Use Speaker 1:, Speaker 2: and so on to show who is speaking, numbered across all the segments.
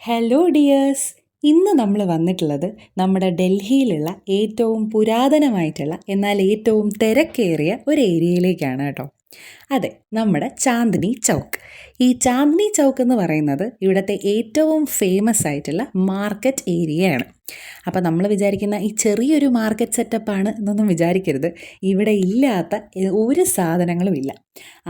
Speaker 1: Hello dears. ഇന്ന് നമ്മൾ വന്നിട്ടുള്ളത് നമ്മുടെ ഡൽഹിയിലുള്ള ഏറ്റവും പുരാതനമായിട്ടുള്ള എന്നാൽ ഏറ്റവും തിരക്കേറിയ ഒരു ഏരിയയിലേക്കാണ് കേട്ടോ. അതെ, നമ്മുടെ ചാന്ദിനി ചൗക്ക്. ഈ ചാന്ദിനി ചൗക്ക് എന്ന് പറയുന്നത് ഇവിടുത്തെ ഏറ്റവും ഫേമസ് ആയിട്ടുള്ള മാർക്കറ്റ് ഏരിയയാണ്. അപ്പോൾ നമ്മൾ വിചാരിക്കുന്ന ഈ ചെറിയൊരു മാർക്കറ്റ് സെറ്റപ്പാണ് എന്നൊന്നും വിചാരിക്കരുത്. ഇവിടെ ഇല്ലാത്ത ഒരു സാധനങ്ങളും ഇല്ല.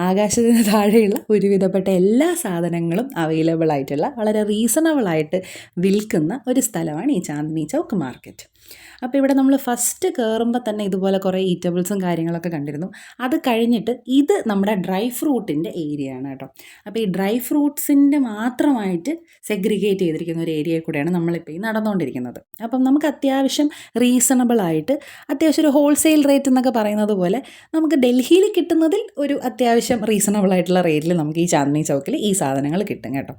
Speaker 1: ആകാശത്തിന് താഴെയുള്ള ഒരുവിധപ്പെട്ട എല്ലാ സാധനങ്ങളും അവൈലബിൾ ആയിട്ടുള്ള വളരെ റീസണബിൾ ആയിട്ട് വിൽക്കുന്ന ഒരു സ്ഥലമാണ് ഈ ചാന്ദിനി ചൗക്ക് മാർക്കറ്റ്. അപ്പോൾ ഇവിടെ നമ്മൾ ഫസ്റ്റ് കയറുമ്പോൾ തന്നെ ഇതുപോലെ കുറേ ഈറ്റബിൾസും കാര്യങ്ങളൊക്കെ കണ്ടിരുന്നു. അത് കഴിഞ്ഞിട്ട് ഇത് നമ്മുടെ ഡ്രൈ ഫ്രൂട്ടിൻ്റെ ഏരിയ ആണ് കേട്ടോ. അപ്പോൾ ഈ ഡ്രൈ ഫ്രൂട്ട്സിൻ്റെ മാത്രമായിട്ട് സെഗ്രിഗേറ്റ് ചെയ്തിരിക്കുന്ന ഒരു ഏരിയയിൽ കൂടെയാണ് നമ്മളിപ്പോൾ ഈ നടന്നുകൊണ്ടിരിക്കുന്നത്. അപ്പം നമുക്ക് അത്യാവശ്യം റീസണബിൾ ആയിട്ട് അത്യാവശ്യം ഒരു ഹോൾസെയിൽ റേറ്റ് എന്നൊക്കെ പറയുന്നത് പോലെ നമുക്ക് ഡൽഹിയിൽ കിട്ടുന്നതിൽ ഒരു അത്യാവശ്യം റീസണബിൾ ആയിട്ടുള്ള റേറ്റിൽ നമുക്ക് ഈ ചാന്ദിനി ചൗക്കിൽ ഈ സാധനങ്ങൾ കിട്ടും കേട്ടോ.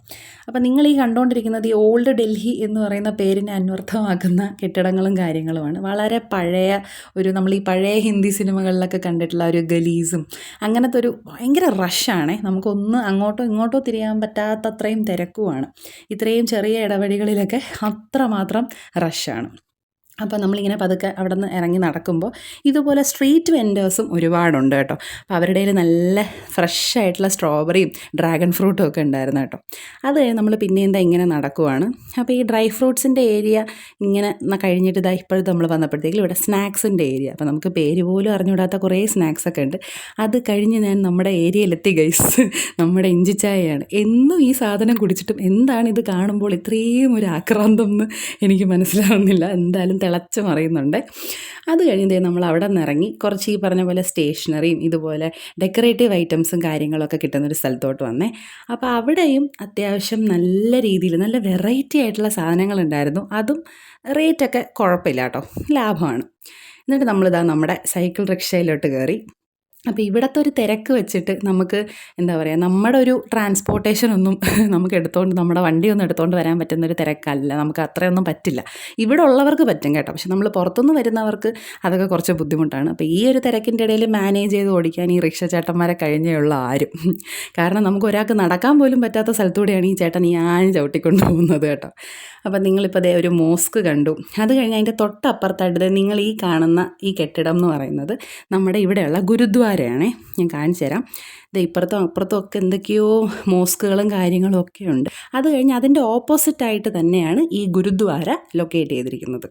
Speaker 1: അപ്പോൾ നിങ്ങൾ ഈ കണ്ടുകൊണ്ടിരിക്കുന്നത് ഈ ഓൾഡ് ഡൽഹി എന്ന് പറയുന്ന പേരിനെ അന്വർത്ഥമാക്കുന്ന കെട്ടിടങ്ങളും കാര്യങ്ങളുമാണ്. വളരെ പഴയ നമ്മൾ ഈ പഴയ ഹിന്ദി സിനിമകളിലൊക്കെ കണ്ടിട്ടുള്ള ഒരു ഗലീസും അങ്ങനത്തെ ഒരു ഭയങ്കര റഷാണ്. നമുക്കൊന്ന് അങ്ങോട്ടോ ഇങ്ങോട്ടോ തിരിയാൻ പറ്റാത്തത്രയും തിരക്കുമാണ്. ഇത്രയും ചെറിയ ഇടവഴികളിലൊക്കെ അത്രമാത്രം റഷാണ്. അപ്പോൾ നമ്മളിങ്ങനെ പതുക്കെ അവിടെ നിന്ന് ഇറങ്ങി നടക്കുമ്പോൾ ഇതുപോലെ സ്ട്രീറ്റ് വെൻഡേഴ്സും ഒരുപാടുണ്ട് കേട്ടോ. അപ്പോൾ അവരുടെ കയ്യിൽ നല്ല ഫ്രഷ് ആയിട്ടുള്ള സ്ട്രോബെറിയും ഡ്രാഗൺ ഫ്രൂട്ടും ഒക്കെ ഉണ്ടായിരുന്നു കേട്ടോ. അത് നമ്മൾ പിന്നെ ഇങ്ങനെ നടക്കുവാണ്. അപ്പോൾ ഈ ഡ്രൈ ഫ്രൂട്ട്സിൻ്റെ ഏരിയ ഇങ്ങനെ കഴിഞ്ഞിട്ട് ഇപ്പോഴത്തെ നമ്മൾ വന്നപ്പോഴത്തേക്കും ഇവിടെ സ്നാക്സിൻ്റെ ഏരിയ. അപ്പോൾ നമുക്ക് പേര് പോലും അറിഞ്ഞുകൂടാത്ത കുറേ സ്നാക്സൊക്കെ ഉണ്ട്. അത് കഴിഞ്ഞ് ഞാൻ നമ്മുടെ ഏരിയയിലെത്തി ഗൈസ്. നമ്മുടെ ഇഞ്ചിച്ചായയാണ്. എന്നും ഈ സാധനം കുടിച്ചിട്ടും എന്താണ് ഇത് കാണുമ്പോൾ ഇത്രയും ഒരു ആക്രാന്തം എന്ന് എനിക്ക് മനസ്സിലാവുന്നില്ല. എന്തായാലും തിളച്ച് മറിയുന്നുണ്ട്. അത് കഴിഞ്ഞ് നമ്മൾ അവിടെ നിന്ന് ഇറങ്ങി കുറച്ച് ഈ പറഞ്ഞ പോലെ സ്റ്റേഷനറിയും ഇതുപോലെ ഡെക്കറേറ്റീവ് ഐറ്റംസും കാര്യങ്ങളൊക്കെ കിട്ടുന്നൊരു സ്ഥലത്തോട്ട് വന്നേ. അപ്പോൾ അവിടെയും അത്യാവശ്യം നല്ല രീതിയിൽ നല്ല വെറൈറ്റി ആയിട്ടുള്ള സാധനങ്ങളുണ്ടായിരുന്നു. അതും റേറ്റൊക്കെ കുഴപ്പമില്ല കേട്ടോ, ലാഭമാണ്. എന്നിട്ട് നമ്മളിതാ നമ്മുടെ സൈക്കിൾ റിക്ഷയിലോട്ട് കയറി. അപ്പോൾ ഇവിടുത്തെ ഒരു തിരക്ക് വെച്ചിട്ട് നമുക്ക് എന്താ പറയുക, നമ്മുടെ ഒരു ട്രാൻസ്പോർട്ടേഷനൊന്നും നമുക്ക് നമ്മുടെ വണ്ടിയൊന്നും എടുത്തുകൊണ്ട് വരാൻ പറ്റുന്നൊരു തിരക്കല്ല. നമുക്ക് അത്രയൊന്നും പറ്റില്ല. ഇവിടെ ഉള്ളവർക്ക് പറ്റും കേട്ടോ, പക്ഷെ നമ്മൾ പുറത്തുനിന്ന് വരുന്നവർക്ക് അതൊക്കെ കുറച്ച് ബുദ്ധിമുട്ടാണ്. അപ്പോൾ ഈ ഒരു തിരക്കിൻ്റെ ഇടയിൽ മാനേജ് ചെയ്ത് ഓടിക്കാൻ ഈ റിക്ഷ ചേട്ടന്മാരെ കഴിഞ്ഞേ ഉള്ള ആരും. കാരണം നമുക്ക് ഒരാൾക്ക് നടക്കാൻ പോലും പറ്റാത്ത സ്ഥലത്തൂടെയാണ് ഈ ചേട്ടൻ ചവിട്ടിക്കൊണ്ട് പോകുന്നത് കേട്ടോ. അപ്പോൾ നിങ്ങളിപ്പോൾ അതേ ഒരു മോസ്ക് കണ്ടു. അത് കഴിഞ്ഞ് അതിൻ്റെ തൊട്ടപ്പുറത്തായിട്ട് നിങ്ങൾ ഈ കാണുന്ന ഈ കെട്ടിടം എന്ന് പറയുന്നത് നമ്മുടെ ഇവിടെയുള്ള ഗുരുദ്വാരയാണേ. ഞാൻ കാണിച്ചു തരാം. ഇപ്പുറത്തും അപ്പുറത്തും ഒക്കെ എന്തൊക്കെയോ മോസ്കുകളും കാര്യങ്ങളും ഒക്കെ ഉണ്ട്. അത് കഴിഞ്ഞ് അതിൻ്റെ ഓപ്പോസിറ്റായിട്ട് തന്നെയാണ് ഈ ഗുരുദ്വാര ലൊക്കേറ്റ് ചെയ്തിരിക്കുന്നത്.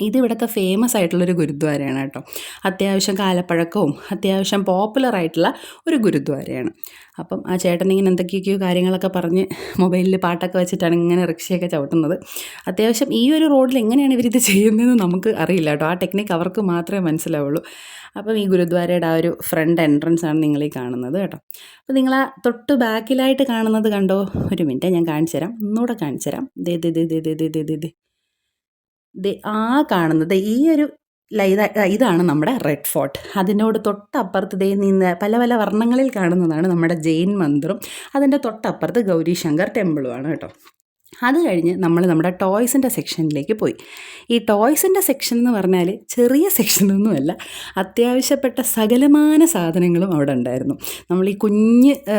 Speaker 1: ഇതിവിടുത്തെ ഫേമസ് ആയിട്ടുള്ളൊരു ഗുരുദ്വാരയാണ് കേട്ടോ. അത്യാവശ്യം കാലപ്പഴക്കവും അത്യാവശ്യം പോപ്പുലറായിട്ടുള്ള ഒരു ഗുരുദ്വാരയാണ്. അപ്പം ആ ചേട്ടൻ ഇങ്ങനെ എന്തൊക്കെയൊക്കെയോ കാര്യങ്ങളൊക്കെ പറഞ്ഞ് മൊബൈലിൽ പാട്ടൊക്കെ വെച്ചിട്ടാണ് ഇങ്ങനെ റിക്ഷയൊക്കെ ചവിട്ടുന്നത്. അത്യാവശ്യം ഈ ഒരു റോഡിൽ എങ്ങനെയാണ് ഇവരിത് ചെയ്യുന്നതെന്ന് നമുക്ക് അറിയില്ല കേട്ടോ. ആ ടെക്നിക്ക് അവർക്ക് മാത്രമേ മനസ്സിലാവുള്ളൂ. അപ്പം ഈ ഗുരുദ്വാരയുടെ ആ ഒരു ഫ്രണ്ട് എൻട്രൻസ് ആണ് നിങ്ങൾ ഈ കാണുന്നത് കേട്ടോ. അപ്പോൾ നിങ്ങൾ ആ തൊട്ട് ബാക്കിലായിട്ട് കാണുന്നത് കണ്ടോ? ഒരു മിനിറ്റ് ഞാൻ കാണിച്ചു തരാം, ഒന്നുകൂടെ കാണിച്ചു തരാം. ആ കാണുന്നത് ഈ ഒരു ഇതാണ് നമ്മുടെ റെഡ് ഫോർട്ട്. അതിനോട് തൊട്ടപ്പുറത്ത് നിന്ന് പല പല വർണ്ണങ്ങളിൽ കാണുന്നതാണ് നമ്മുടെ ജെയിൻ മന്ദിറും. അതിൻ്റെ തൊട്ടപ്പുറത്ത് ഗൗരി ശങ്കർ ടെമ്പിളുമാണ് കേട്ടോ. അത് കഴിഞ്ഞ് നമ്മൾ നമ്മുടെ ടോയ്സിൻ്റെ സെക്ഷനിലേക്ക് പോയി. ഈ ടോയ്സിൻ്റെ സെക്ഷൻ എന്ന് പറഞ്ഞാൽ ചെറിയ സെക്ഷനൊന്നുമല്ല, അത്യാവശ്യപ്പെട്ട സകലമാന സാധനങ്ങളും അവിടെ ഉണ്ടായിരുന്നു. നമ്മൾ ഈ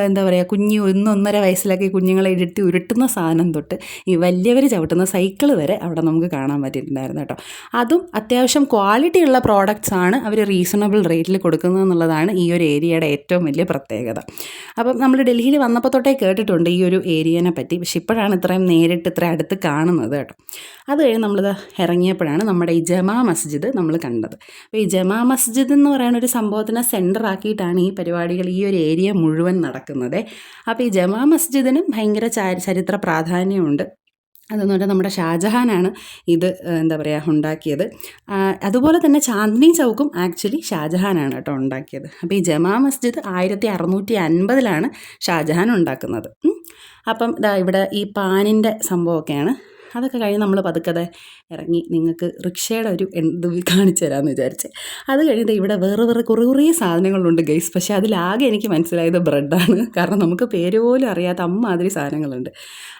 Speaker 1: എന്താ പറയുക, 1-1.5 വയസ്സിലൊക്കെ ഈ കുഞ്ഞുങ്ങളെ ഉരുട്ടുന്ന സാധനം തൊട്ട് ഈ വലിയവർ ചവിട്ടുന്ന സൈക്കിൾ വരെ അവിടെ നമുക്ക് കാണാൻ പറ്റിയിട്ടുണ്ടായിരുന്നു കേട്ടോ. അതും അത്യാവശ്യം ക്വാളിറ്റിയുള്ള പ്രോഡക്റ്റ്സ് ആണ് അവർ റീസണബിൾ റേറ്റിൽ കൊടുക്കുന്നത് എന്നുള്ളതാണ് ഈ ഒരു ഏരിയയുടെ ഏറ്റവും വലിയ പ്രത്യേകത. അപ്പം നമ്മൾ ഡൽഹിയിൽ വന്നപ്പോൾ തൊട്ടേ കേട്ടിട്ടുണ്ട് ഈ ഒരു ഏരിയനെ പറ്റി, പക്ഷെ ഇപ്പോഴാണ് ഇത്രയും നേരിട്ട് ഇത്ര അടുത്ത് കാണുന്നത് കേട്ടോ. അത് കഴിഞ്ഞ് നമ്മളിത് ഇറങ്ങിയപ്പോഴാണ് നമ്മുടെ ഈ ജമാ മസ്ജിദ് നമ്മൾ കണ്ടത്. അപ്പോൾ ഈ ജമാ മസ്ജിദ് എന്ന് പറയുന്ന ഒരു സംഭവത്തിനെ സെൻറ്റർ ആക്കിയിട്ടാണ് ഈ പരിപാടികൾ ഈ ഒരു ഏരിയ മുഴുവൻ നടക്കുന്നത്. അപ്പോൾ ഈ ജമാ മസ്ജിദിനും ഭയങ്കര ചരിത്ര പ്രാധാന്യമുണ്ട്. അതെന്ന് പറഞ്ഞാൽ നമ്മുടെ ഷാജഹാനാണ് ഇത് എന്താ പറയുക ഉണ്ടാക്കിയത്. അതുപോലെ തന്നെ ചാന്ദിനി ചൗക്കും ആക്ച്വലി ഷാജഹാനാണ് കേട്ടോ ഉണ്ടാക്കിയത്. അപ്പോൾ ഈ ജമാ മസ്ജിദ് 1650 ഷാജഹാൻ ഉണ്ടാക്കുന്നത്. അപ്പം ഇവിടെ ഈ പാനിൻ്റെ സംഭവമൊക്കെയാണ്. അതൊക്കെ കഴിഞ്ഞ് നമ്മൾ പതുക്കതെ ഇറങ്ങി നിങ്ങൾക്ക് റിക്ഷയുടെ ഒരു ഇത് കാണിച്ചു തരാമെന്ന് വിചാരിച്ച്. അത് കഴിഞ്ഞിട്ട് ഇവിടെ വേറെ കുറേ സാധനങ്ങളുണ്ട് ഗൈസ്. പക്ഷേ അതിലാകെ എനിക്ക് മനസ്സിലായത് ബ്രെഡാണ്. കാരണം നമുക്ക് പേര് പോലും അറിയാത്ത അമ്മാതിരി സാധനങ്ങളുണ്ട്.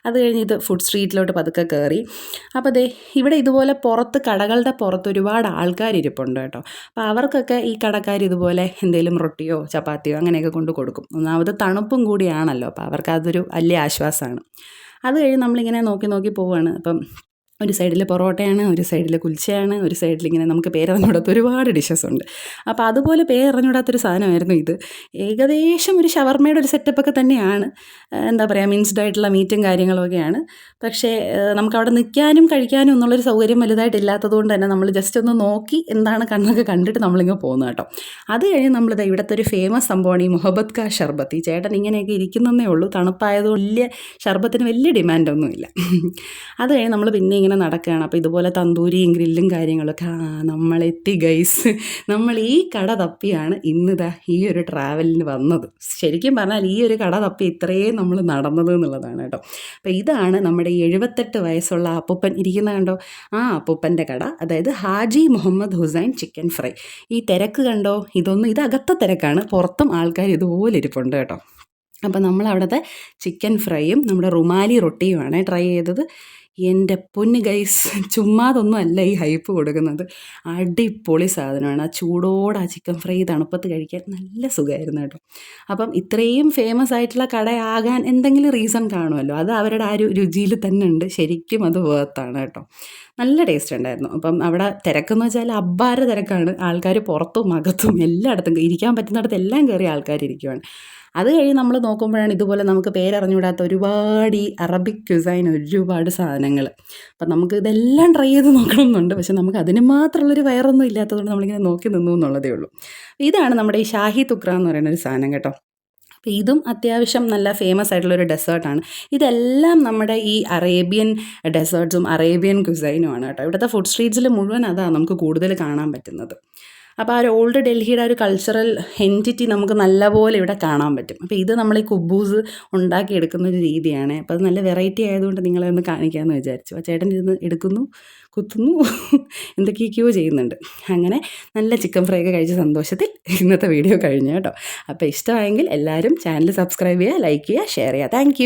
Speaker 1: അത് കഴിഞ്ഞ് ഇത് ഫുഡ് സ്ട്രീറ്റിലോട്ട് പതുക്കെ കയറി. അപ്പോൾ ഇവിടെ ഇതുപോലെ കടകളുടെ പുറത്ത് ഒരുപാട് ആൾക്കാർ ഇരിപ്പുണ്ട് കേട്ടോ. അപ്പോൾ അവർക്കൊക്കെ ഈ കടക്കാർ ഇതുപോലെ എന്തെങ്കിലും റൊട്ടിയോ ചപ്പാത്തിയോ അങ്ങനെയൊക്കെ കൊണ്ട് കൊടുക്കും. ഒന്നാമത് തണുപ്പും കൂടിയാണല്ലോ, അപ്പോൾ അവർക്ക് അതൊരു വലിയ ആശ്വാസമാണ്. അത് കഴിഞ്ഞ് നമ്മളിങ്ങനെ നോക്കി നോക്കി പോവുകയാണ്. അപ്പം ഒരു സൈഡിൽ പൊറോട്ടയാണ്, ഒരു സൈഡിൽ കുൽച്ചയാണ്, ഒരു സൈഡിൽ ഇങ്ങനെ നമുക്ക് പേരറിഞ്ഞൂടാത്ത ഒരുപാട് ഡിഷസ് ഉണ്ട്. അപ്പോൾ അതുപോലെ പേരറിഞ്ഞൂടാത്തൊരു സാധനമായിരുന്നു ഇത്. ഏകദേശം ഒരു ഷവർമയുടെ ഒരു സെറ്റപ്പൊക്കെ തന്നെയാണ്. എന്താ പറയുക, മിൻസ്ഡ് ആയിട്ടുള്ള മീറ്റും കാര്യങ്ങളൊക്കെയാണ്. പക്ഷേ നമുക്കവിടെ നിൽക്കാനും കഴിക്കാനും എന്നുള്ളൊരു സൗകര്യം വലുതായിട്ടില്ലാത്തത് കൊണ്ട് തന്നെ നമ്മൾ ജസ്റ്റ് ഒന്ന് നോക്കി എന്താണ് കണ്ണൊക്കെ കണ്ടിട്ട് നമ്മളിങ്ങ് പോകുന്നു കേട്ടോ. അത് കഴിഞ്ഞ് നമ്മളിത് ഇവിടുത്തെ ഒരു ഫേമസ് സംഭവമാണ് ഈ മുഹബത്ത് കാ ഷർബത്ത്. ഈ ചേട്ടൻ ഇങ്ങനെയൊക്കെ ഇരിക്കുന്നതേ ഉള്ളൂ, തണുപ്പായത് വലിയ ഷർബത്തിന് വലിയ ഡിമാൻഡൊന്നുമില്ല. അത് കഴിഞ്ഞ് നമ്മൾ പിന്നെ ഇങ്ങനെ നടക്കുകയാണ്. അപ്പോൾ ഇതുപോലെ തന്തൂരിയും ഗ്രില്ലും കാര്യങ്ങളൊക്കെ. നമ്മളെത്തി ഗൈസ്, നമ്മൾ ഈ കട തപ്പിയാണ് ഇന്നിതാ ഈ ഒരു ട്രാവലിന് വന്നത്. ശരിക്കും പറഞ്ഞാൽ ഈ ഒരു കട തപ്പി ഇത്രയും നമ്മൾ നടന്നത് എന്നുള്ളതാണ് കേട്ടോ. അപ്പോൾ ഇതാണ് നമ്മുടെ 78 വയസ്സുള്ള അപ്പൂപ്പൻ ഇരിക്കുന്ന കണ്ടോ, ആ അപ്പൂപ്പൻ്റെ കട, അതായത് ഹാജി മുഹമ്മദ് ഹുസൈൻ ചിക്കൻ ഫ്രൈ. ഈ തിരക്ക് കണ്ടോ, ഇത് അകത്തെ തിരക്കാണ്, പുറത്തും ആൾക്കാർ ഇതുപോലെ ഇരിപ്പുണ്ട് കേട്ടോ. അപ്പോൾ നമ്മൾ അവിടുത്തെ ചിക്കൻ ഫ്രൈയും നമ്മുടെ റുമാലി റൊട്ടിയുമാണ് ട്രൈ ചെയ്തത്. എൻ്റെ പൊന്ന് ഗൈസ്, ചുമ്മാതൊന്നും അല്ല ഈ ഹൈപ്പ് കൊടുക്കുന്നത്, അടിപൊളി സാധനമാണ്. ആ ചൂടോടെ ആ ചിക്കൻ ഫ്രൈ തണുപ്പത്ത് കഴിക്കാൻ നല്ല സുഖമായിരുന്നു കേട്ടോ. അപ്പം ഇത്രയും ഫേമസ് ആയിട്ടുള്ള കടയാകാൻ എന്തെങ്കിലും റീസൺ കാണുമല്ലോ, അത് അവരുടെ ആ ഒരു രുചിയിൽ തന്നെ ഉണ്ട്. ശരിക്കും അത് വേർത്താണ് കേട്ടോ, നല്ല ടേസ്റ്റ് ഉണ്ടായിരുന്നു. അപ്പം അവിടെ തിരക്കെന്ന് വെച്ചാൽ അബ്ബാര തിരക്കാണ്. ആൾക്കാർ പുറത്തും അകത്തും എല്ലായിടത്തും ഇരിക്കാൻ പറ്റുന്നിടത്ത് എല്ലാം കയറി ആൾക്കാർ ഇരിക്കുവാണ്. അത് കഴിഞ്ഞ് നമ്മൾ നോക്കുമ്പോഴാണ് ഇതുപോലെ നമുക്ക് പേരറിഞ്ഞൂടാത്ത ഒരുപാട് ഈ അറബിക് ക്യുസൈൻ ഒരുപാട് സാധനങ്ങൾ. അപ്പം നമുക്ക് ഇതെല്ലാം ട്രൈ ചെയ്ത് നോക്കണം എന്നുണ്ട്, പക്ഷെ നമുക്ക് അതിന് മാത്രമുള്ളൊരു വയറൊന്നും ഇല്ലാത്തതുകൊണ്ട് നമ്മളിങ്ങനെ നോക്കി നിന്നു എന്നുള്ളതേ ഉള്ളൂ. ഇതാണ് നമ്മുടെ ഈ ഷാഹി തുക്ര എന്ന് പറയുന്ന ഒരു സാധനം കേട്ടോ. അപ്പോൾ ഇതും അത്യാവശ്യം നല്ല ഫേമസ് ആയിട്ടുള്ളൊരു ഡെസേർട്ടാണ്. ഇതെല്ലാം നമ്മുടെ ഈ അറേബ്യൻ ഡെസേർട്ട്സും അറേബ്യൻ ക്യുസൈനുമാണ് കേട്ടോ. ഇവിടുത്തെ ഫുഡ് സ്ട്രീറ്റ്സിൽ മുഴുവൻ അതാണ് നമുക്ക് കൂടുതൽ കാണാൻ പറ്റുന്നത്. അപ്പോൾ ആ ഒരു ഓൾഡ് ഡൽഹിയുടെ ഒരു കൾച്ചറൽ എൻറ്റിറ്റി നമുക്ക് നല്ലപോലെ ഇവിടെ കാണാൻ പറ്റും. അപ്പോൾ ഇത് നമ്മൾ ഈ കുബൂസ് ഉണ്ടാക്കിയെടുക്കുന്ന ഒരു രീതിയാണ്. അപ്പോൾ അത് നല്ല വെറൈറ്റി ആയതുകൊണ്ട് നിങ്ങളെ ഒന്ന് കാണിക്കാമെന്ന് വിചാരിച്ചു. ആ ചേട്ടൻ ഇരുന്ന് എടുക്കുന്നു, കുത്തുന്നു, എന്തൊക്കെയൊക്കെയോ ചെയ്യുന്നുണ്ട്. അങ്ങനെ നല്ല ചിക്കൻ ഫ്രൈ ഒക്കെ കഴിച്ച സന്തോഷത്തിൽ ഇന്നത്തെ വീഡിയോ കഴിഞ്ഞു കേട്ടോ. അപ്പോൾ ഇഷ്ടമായെങ്കിൽ എല്ലാവരും ചാനൽ സബ്സ്ക്രൈബ് ചെയ്യുക, ലൈക്ക് ചെയ്യുക, ഷെയർ ചെയ്യുക. താങ്ക്